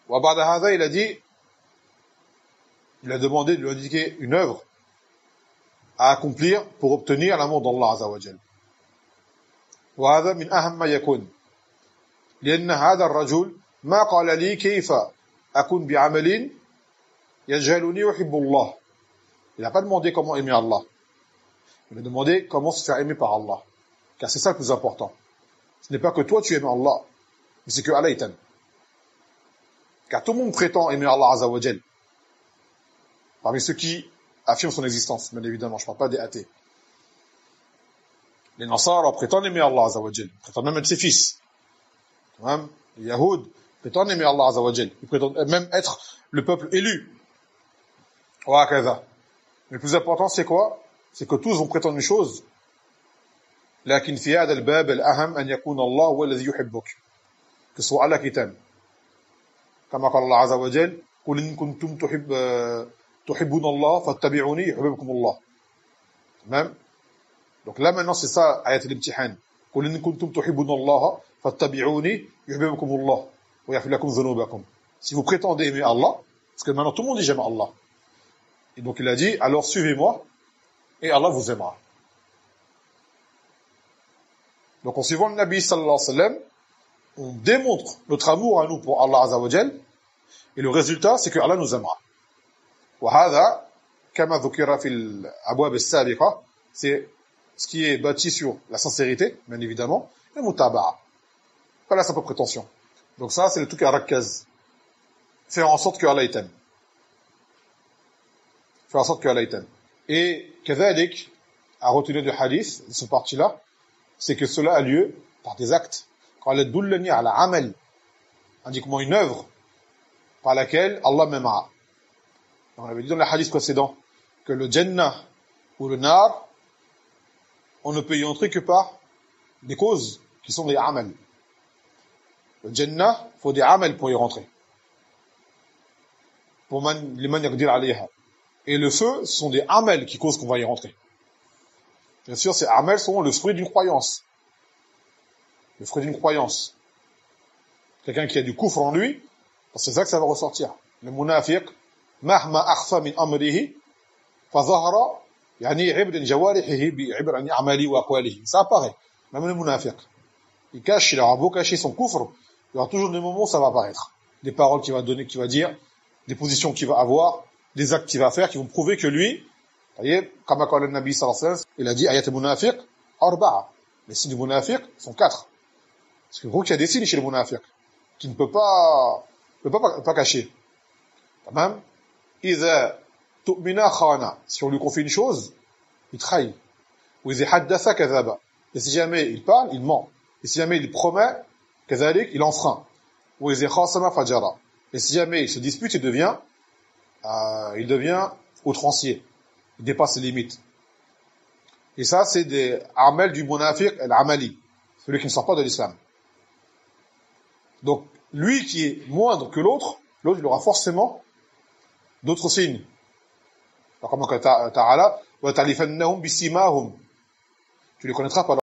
Wa ba'da hadha, il a dit, il a demandé de lui indiquer une œuvre à accomplir pour obtenir l'amour d'Allah Azza wa Jal. وهذا من أهم ما يكون لأن هذا الرجل ما قال لي كيف أكون بعمل يجعلني يحب الله. Il n'a pas demandé comment aimer Allah. Il a demandé comment se faire aimer par Allah. Car c'est ça le plus important. Ce n'est pas que toi tu aimes Allah, mais c'est que Allah t'aime. Car tout le monde prétend aimer Allah Azza wa Jal. Parmi ceux qui affirment son existence, bien évidemment, je ne parle pas des athées. Les Nasara prétendent aimer Allah Azza wa Jal. Ils prétendent même être ses fils. Même les Yahoud prétendent aimer Allah Azza wa Jal. Ils prétendent même être le peuple élu. Mais le plus important, c'est quoi? C'est que tous vont prétendre une chose. لكن في هذا الباب الأهم أن يكون الله هو الذي يحبك. Que ce soit Allah qui t'aime. كما قال الله عز وجل قل إن كنتم تحبون الله فاتبعوني يحببكم الله. Même. Donc là maintenant c'est ça ayat al-imtihan. قل إن كنتم تحبون الله فاتبعوني يحببكم الله ويغفر لكم ذنوبكم. Si vous prétendez aimer Allah, parce que maintenant tout le monde dit j'aime Allah. Et donc il a dit alors suivez-moi et Allah vous aimera. Donc en suivant le Nabi sallallahu alayhi wa sallam, on démontre notre amour à nous pour Allah Azza wa Jal, et le résultat c'est que Allah nous aimera. وهذا كما ذكر في الأبواب السابقة, c'est ce qui est bâti sur la sincérité, bien évidemment, et mutaba'a, pas la simple prétention. Donc ça c'est le truc à rakaz, faire en sorte que Allah t'aime. Faire en sorte que Allah t'aime. Et كذلك, à retenir du hadith, de cette partie-là, c'est que cela a lieu par des actes. Quand Allah dullani ala amal, indique-moi une œuvre par laquelle Allah m'aimera. On avait dit dans le hadith précédent que le Jannah ou le Nar, on ne peut y entrer que par des causes qui sont des amal. Le Jannah, il faut des amal pour y rentrer. Pour liman yaqdir alayha. Et le feu, ce sont des amal qui causent qu'on va y rentrer. Bien sûr, ces amal sont le fruit d'une croyance. Le fruit d'une croyance. Quelqu'un qui a du kufr en lui, c'est ça que ça va ressortir. Le munafiq, mahma akhfa min amrihi, fa zahara, yani ibn jawarihihi bi ibn amali wa aqwalihi. Ça apparaît. Même le munafiq. Il aura beau cacher son kufr, il y aura toujours des moments où ça va apparaître. Des paroles qu'il va donner, qu'il va dire, des positions qu'il va avoir, des actes qu'il va faire, qui vont prouver que lui, vous voyez, comme a dit le Nabi sallallahu alayhi wa sallam, il a dit, ayat al-munafiq, arba'a. Les signes du munafiq sont 4. Parce que gros, qu'il y a des signes chez le munafiq, qui ne peut pas cacher. Tamam. Iza tu'mina khana. Si on lui confie une chose, il trahit. Ou iza haddatha kadhaba. Et si jamais il parle, il ment. Et si jamais il promet, kadhalik, il enfreint. Ou iza khasama fajara. Et si jamais il se dispute, il devient outrancier. Il dépasse ses limites. Et ça, c'est des amels du munafiq al-amali. Celui qui ne sort pas de l'islam. Donc, lui qui est moindre que l'autre, il aura forcément d'autres signes. Alors, comme ta'ala, wa ta'rifannahum bisimahum. Tu les connaîtras par